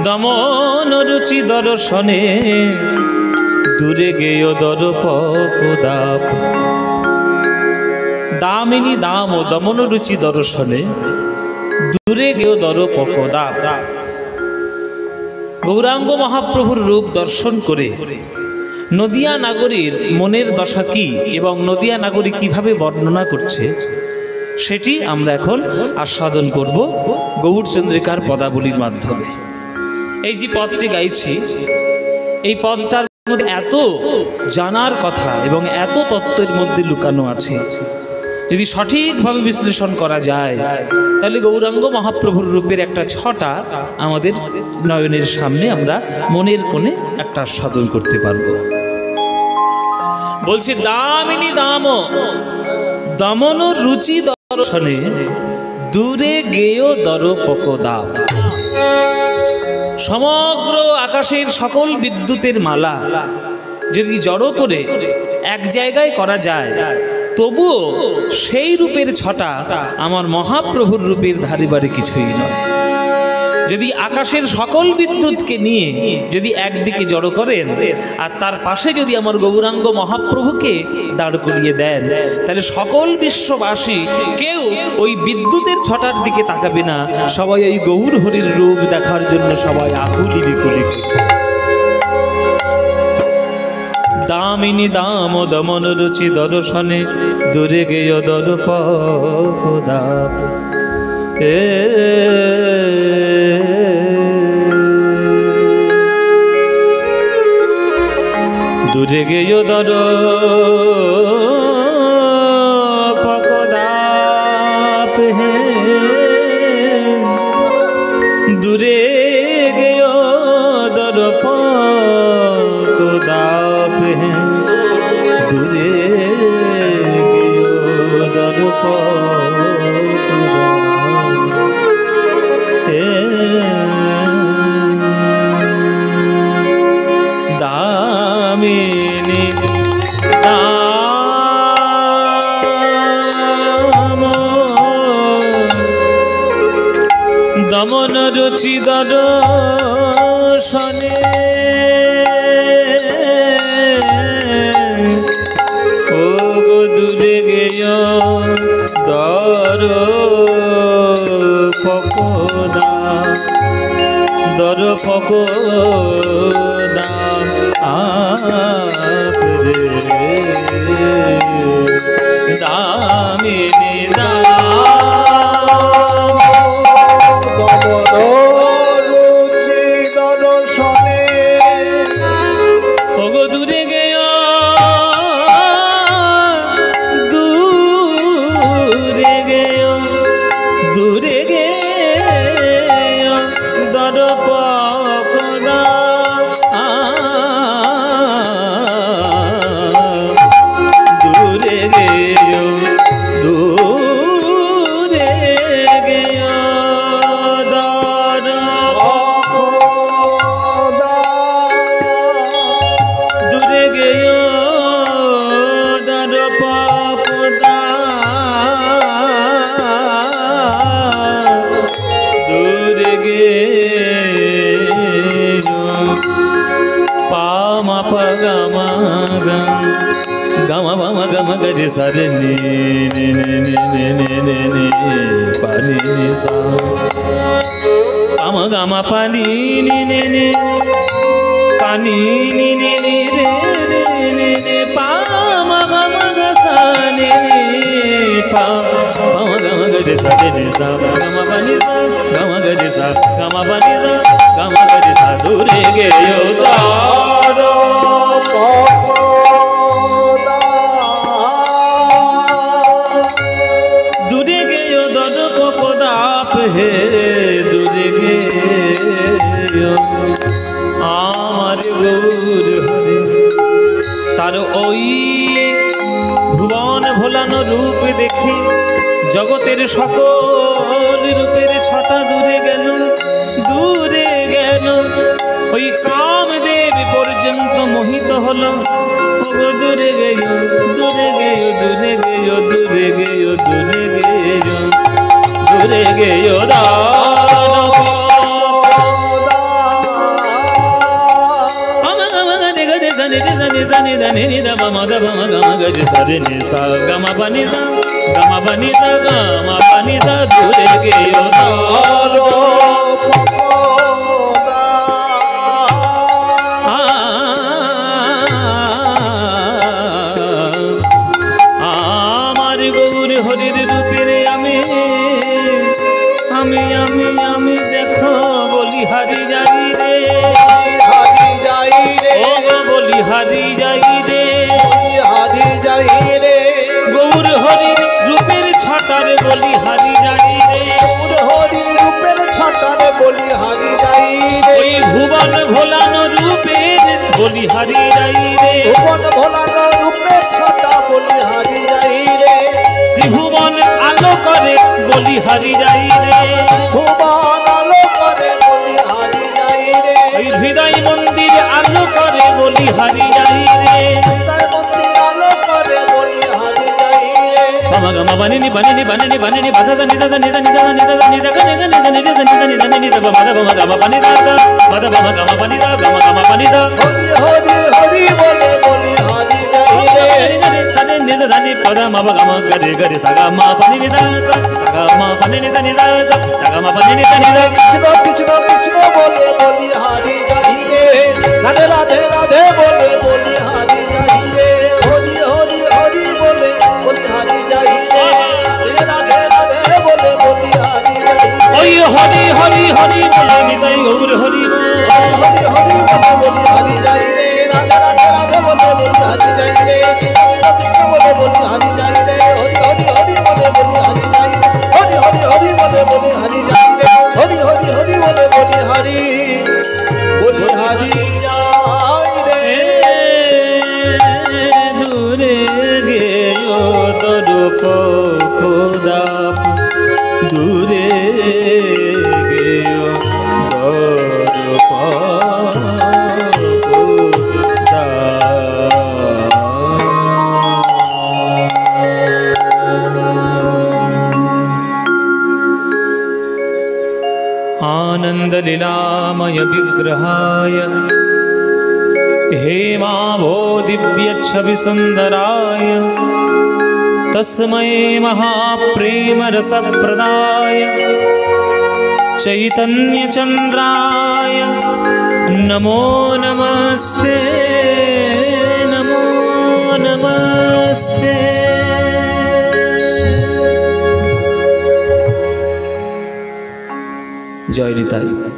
দমন রুচি দর্শনে দূরে গেয় দরপদাপ। দামিনী দাম ও দমন রুচি দর্শনে দূরে গেয় দরপদাপ। গৌরাঙ্গ মহাপ্রভুর রূপ দর্শন করে নদিয়া নাগরীর মনের দশা কি এবং নদিয়া নাগরী কিভাবে বর্ণনা করছে সেটি আমরা এখন আস্বাদন করব গৌরচন্দ্রিকার পদাবলীর মাধ্যমে। এই যে পদটি গাইছি, এই পদটার মধ্যে এত জানার কথা এবং এত তত্ত্বের মধ্যে লুকানো আছে, যদি সঠিকভাবে বিশ্লেষণ করা যায় তাহলে গৌরাঙ্গ মহাপ্রভুর রূপের একটা ছটা আমাদের নয়নের সামনে আমরা মনের কোণে একটা আস্বাদন করতে পারবো। বলছে দামিনী দাম দমন রুচি দর্শনে দূরে গেয় দরপদাপ। সমগ্র আকাশের সকল বিদ্যুতের মালা যদি জড়ো করে এক জায়গায় করা যায়, তবুও সেই রূপের ছটা আমার মহাপ্রভুর রূপের ধারে বারে কিছুই নয়। যদি আকাশের সকল বিদ্যুৎকে নিয়ে যদি একদিকে জড়ো করেন আর তার পাশে যদি আমার গৌরাঙ্গ মহাপ্রভুকে দাঁড় করিয়ে দেন, তাহলে সকল বিশ্ববাসী কেউ ওই বিদ্যুতের ছটার দিকে তাকাবে না, সবাই ওই গৌর হরির রূপ দেখার জন্য সবাই আকুলি বিকুলি। দামিনী দাম দমন রুচি দর্শনে দূরে গেয় দরপদাপ। দূরে গেয় দরপদাপ, দূরে গেয় দরপদাপ, দূরে গেয় দরপদাপ। দামিনী দাম দমন রুচি দর্শনে ও গো দূরে গেয় দরপদাপ, দরপদাপ রে। দামিনী রুচি দর্শনে ওগো দূরে গেয় দূরে গেয় দূরে গেয় দরপদাপ, দূরে গেয় দূরে গেয় দূরে গেয় দরপদাপ, দূরে গেয় পামা পগমা গমা বামা গম গরে সারে নি নি নি নি নি নি নি পানি সা পামা গমা পানি নি নি নি পানি নি নি নি রে রে রে রে পামা গমা গসা নি নি পা পামা গম গরে সারে নি সা গমা পানি সা গমা গরে সা গমা পানি সা গমা গরে সা দূরে গেয় দূরে গেয় দরপদাপ, হে দূরে গেয় আমার গৌর হরি। তার ওই ভুবন ভোলানো রূপ দেখে জগতের সকল রূপের ছটা দূরে গেল, দূরে গেল। ওই কামদেব পর্যন্ত মোহিত হলো। দূরে গেয় দূরে গেয় দূরে গেয় দূরে গেয় দূরে গেয় দূরে গেয় sa ni da ni da ba ma ga ga ri sa re ni sa ga ma pa ni sa ga ma pa ni sa ga ma pa ni sa dure geo taro আমার গৌর হরির রূপের আমি দেখো বলি হারি যাই রে হারি যাই রে ও গো বলি হারি যাই রে হারি যাই রে গৌর হরির রূপের ছাতার বলি হারি যাই রে গৌর হরির রূপের ছাটারে বলি হারি যাই রে ওই ভুবন ভোলানো রূপের বলি হারি যাই রে ভুবন ভোলানো রূপের ছাটা বলি হারি যাই রে ত্রিভুবন আলো করে বলি হারি যাই রে ভুবন আলো করে বলি হারি যাই রে ওই হৃদয় মন্দির আলো করে বলি হারি যাই রে হৃদয় মন্দির আলো করে বলি হারি যাই রে বাবা গামা বানিনি বাসা জানি যা নি যা গনে গনে নি যা নি দা বাবা বাবা গামা পানি দা বাবা বাবা গামা পানি দা গামা পানি দা হরি হরি হরি বলে বলি হারি যাই রে সানে নি যা নি পদা মা গামা গরে গরে সাগা মা পানি নি যা সাগা মা পানি নি যা সাগা মা পানি নি যা কৃষ্ণ কৃষ্ণ কৃষ্ণ বলে বলি হারি যাই রে রাধে রাধে রাধে বলে বলি হারি যাই রে হরি হরি হরি বলে বলি হারি যাই রে রাধে রাধে বলে বলি হারি যাই রে ওই হরি হরি হরি বলে নিতাই গৌর হরি হরি হরি বলে বলি হারি যাই রে রাধে রাধে রাধে বলে বলি হারি যাই রে কৃষ্ণ বলে বলি হারি যাই রে হরি হরি হরি বলে বলি হারি যাই রে হরি হরি হরি বলে বলি হারি যাই রে হরি হরি হরি বলে বলি হারি যাই রে দূরে গেও তরুপ খোদা দূরে গেও তরুপ খোদা आनंद लीलामय विग्रहाय हेमाभो दिव्य छवि सुंदराय तस्मै महाप्रेम रसप्रदाय चैतन्य चंद्राय नमो नमस्ते नमो नमस्ते जय निताई।